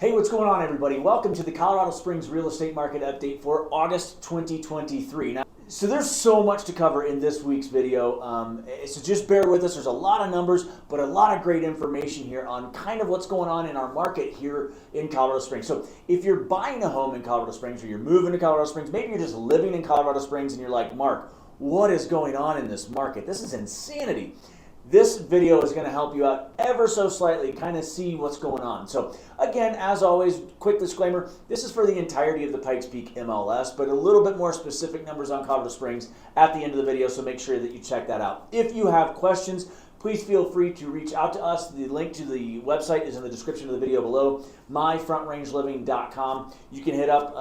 Hey, what's going on, everybody? Welcome to the Colorado Springs Real Estate Market Update for August 2023. Now, so there's so much to cover in this week's video, so just bear with us. There's a lot of numbers, but a lot of great information here on kind of what's going on in our market here in Colorado Springs. So if you're buying a home in Colorado Springs or you're moving to Colorado Springs, maybe you're just living in Colorado Springs and you're like, Mark, what is going on in this market? This is insanity. This video is going to help you out ever so slightly, kind of see what's going on. So again, as always, quick disclaimer, this is for the entirety of the Pikes Peak MLS, but a little bit more specific numbers on Colorado Springs at the end of the video, so make sure that you check that out. If you have questions, please feel free to reach out to us. The link to the website is in the description of the video below, myfrontrangeliving.com. You can hit up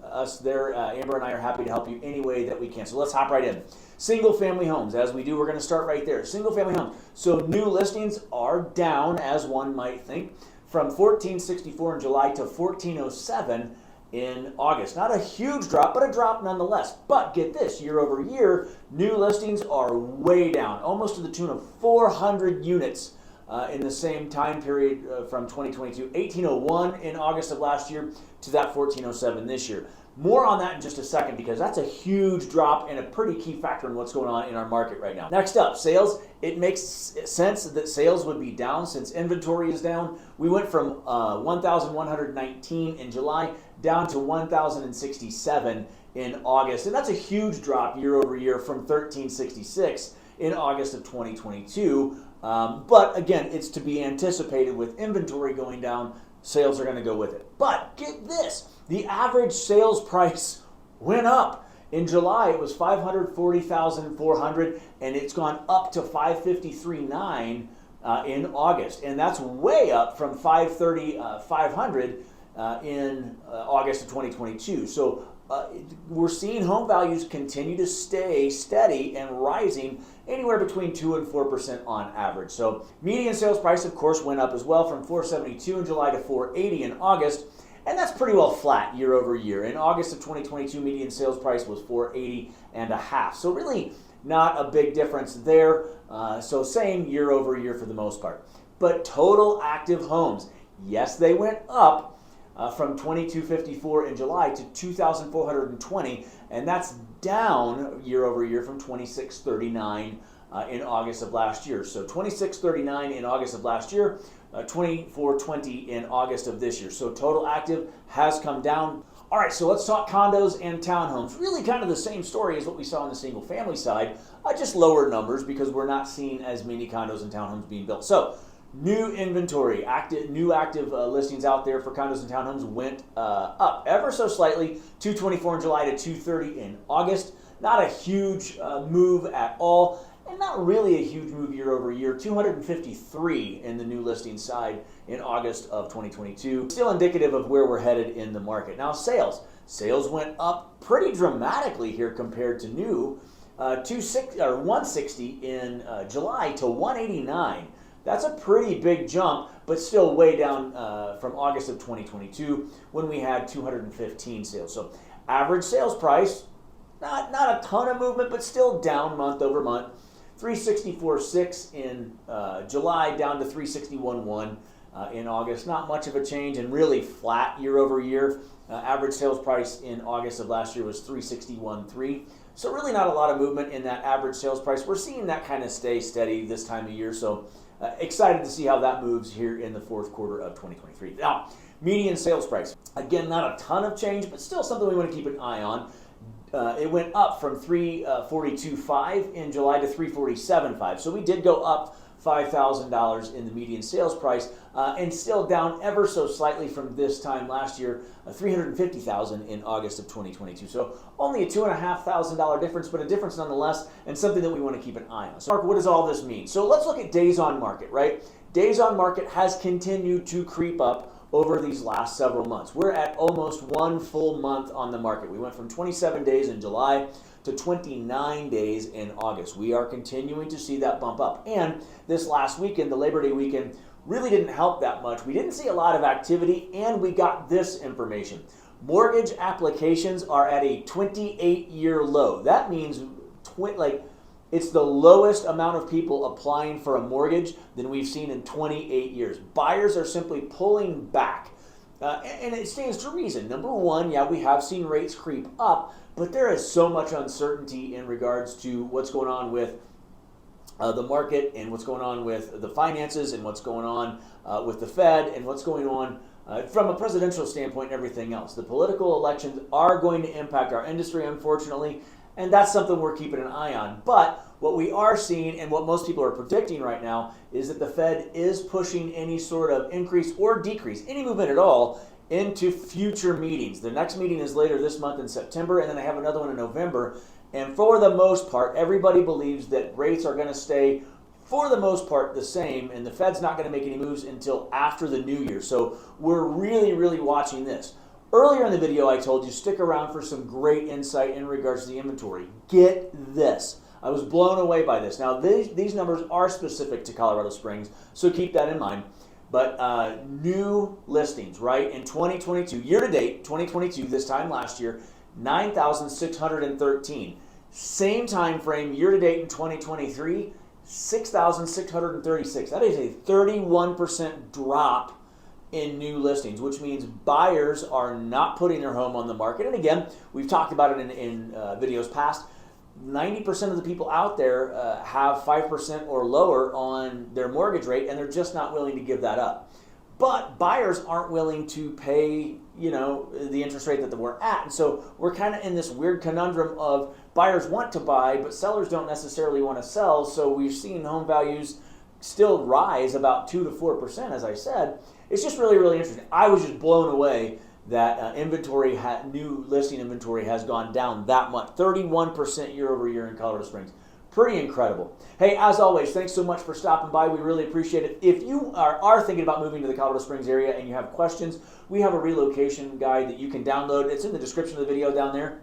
us there. Amber and I are happy to help you any way that we can. So let's hop right in. Single family homes, as we do, we're going to start right there. Single family homes. So new listings are down, as one might think, from 1464 in July to 1407 in August. Not a huge drop, but a drop nonetheless. But get this, year over year, new listings are way down, almost to the tune of 400 units in the same time period from 2022. 1801 in August of last year to that 1407 this year. More on that in just a second, because that's a huge drop and a pretty key factor in what's going on in our market right now. Next up, sales. It makes sense that sales would be down since inventory is down. We went from 1,119 in July down to 1,067 in August, and that's a huge drop year over year from 1,366 in August of 2022. But again, it's to be anticipated. With inventory going down, sales are going to go with it. But get this, the average sales price went up. In July, it was $540,400, and it's gone up to $553,900 in August, and that's way up from $530,500 in August of 2022. So we're seeing home values continue to stay steady and rising anywhere between 2 and 4% on average. So median sales price, of course, went up as well from $472 in July to $480 in August. And that's pretty well flat year over year. In August of 2022, median sales price was $480 and a half. So really not a big difference there. So same year over year for the most part. But total active homes, yes, they went up from 2,254 in July to 2,420, and that's down year over year from 2,639 in August of last year. So 2,639 in August of last year, 2,420 in August of this year. So total active has come down. All right, so let's talk condos and townhomes. Really kind of the same story as what we saw on the single family side, just lower numbers because we're not seeing as many condos and townhomes being built. So new inventory, new active listings out there for condos and townhomes went up ever so slightly, 224 in July to 230 in August. Not a huge move at all, and not really a huge move year over year. 253 in the new listing side in August of 2022. Still indicative of where we're headed in the market. Now sales went up pretty dramatically here compared to new. 160 in July to 189. That's a pretty big jump, but still way down from August of 2022 when we had 215 sales. So average sales price, not a ton of movement, but still down month over month. 364.6 in July, down to 361.1 in August. Not much of a change, and really flat year over year. Average sales price in August of last year was 361.3. So really not a lot of movement in that average sales price. We're seeing that kind of stay steady this time of year. So excited to see how that moves here in the fourth quarter of 2023. Now, median sales price. Again, not a ton of change, but still something we want to keep an eye on. It went up from 342.5 in July to 347.5. So we did go up $5,000 in the median sales price, and still down ever so slightly from this time last year, $350,000 in August of 2022. So only a $2,500 difference, but a difference nonetheless, and something that we want to keep an eye on. So Mark, what does all this mean? So let's look at days on market, right? Days on market has continued to creep up over these last several months. We're at almost 1 full month on the market. We went from 27 days in July to 29 days in August. We are continuing to see that bump up. And this last weekend, the Labor Day weekend, really didn't help that much. We didn't see a lot of activity, and we got this information. Mortgage applications are at a 28-year low. That means it's the lowest amount of people applying for a mortgage than we've seen in 28 years. Buyers are simply pulling back. And it stands to reason. Number one, yeah, we have seen rates creep up, but there is so much uncertainty in regards to what's going on with the market and what's going on with the finances and what's going on with the Fed and what's going on from a presidential standpoint and everything else. The political elections are going to impact our industry, unfortunately, and that's something we're keeping an eye on. But what we are seeing and what most people are predicting right now is that the Fed is pushing any sort of increase or decrease, any movement at all, into future meetings. The next meeting is later this month in September, and then they have another one in November. And for the most part, everybody believes that rates are going to stay, for the most part, the same, and the Fed's not going to make any moves until after the new year. So we're really, really watching this. Earlier in the video, I told you, stick around for some great insight in regards to the inventory. Get this. I was blown away by this. Now, these numbers are specific to Colorado Springs, so keep that in mind. But new listings, right, in 2022, year-to-date, 2022, this time last year, 9,613. Same time frame, year-to-date in 2023, 6,636. That is a 31% drop in new listings, which means buyers are not putting their home on the market. And again, we've talked about it in videos past. 90% of the people out there have 5% or lower on their mortgage rate, and they're just not willing to give that up. But buyers aren't willing to pay, the interest rate that we're at. And so we're kind of in this weird conundrum of buyers want to buy, but sellers don't necessarily want to sell. So we've seen home values still rise about 2 to 4%, as I said. It's just really, really interesting. I was just blown away that new listing inventory has gone down that much, 31% year over year in Colorado Springs. Pretty incredible. Hey, as always, thanks so much for stopping by. We really appreciate it. If you are thinking about moving to the Colorado Springs area and you have questions, we have a relocation guide that you can download. It's in the description of the video down there.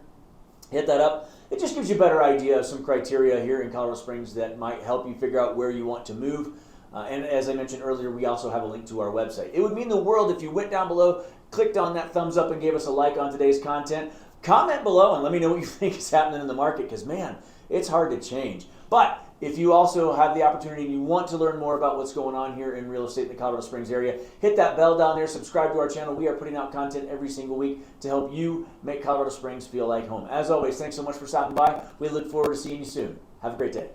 Hit that up. It just gives you a better idea of some criteria here in Colorado Springs that might help you figure out where you want to move. And as I mentioned earlier, we also have a link to our website. It would mean the world if you went down below, clicked on that thumbs up and gave us a like on today's content. Comment below and let me know what you think is happening in the market, because man, it's hard to change. But if you also have the opportunity and you want to learn more about what's going on here in real estate in the Colorado Springs area, hit that bell down there, subscribe to our channel. We are putting out content every single week to help you make Colorado Springs feel like home. As always, thanks so much for stopping by. We look forward to seeing you soon. Have a great day.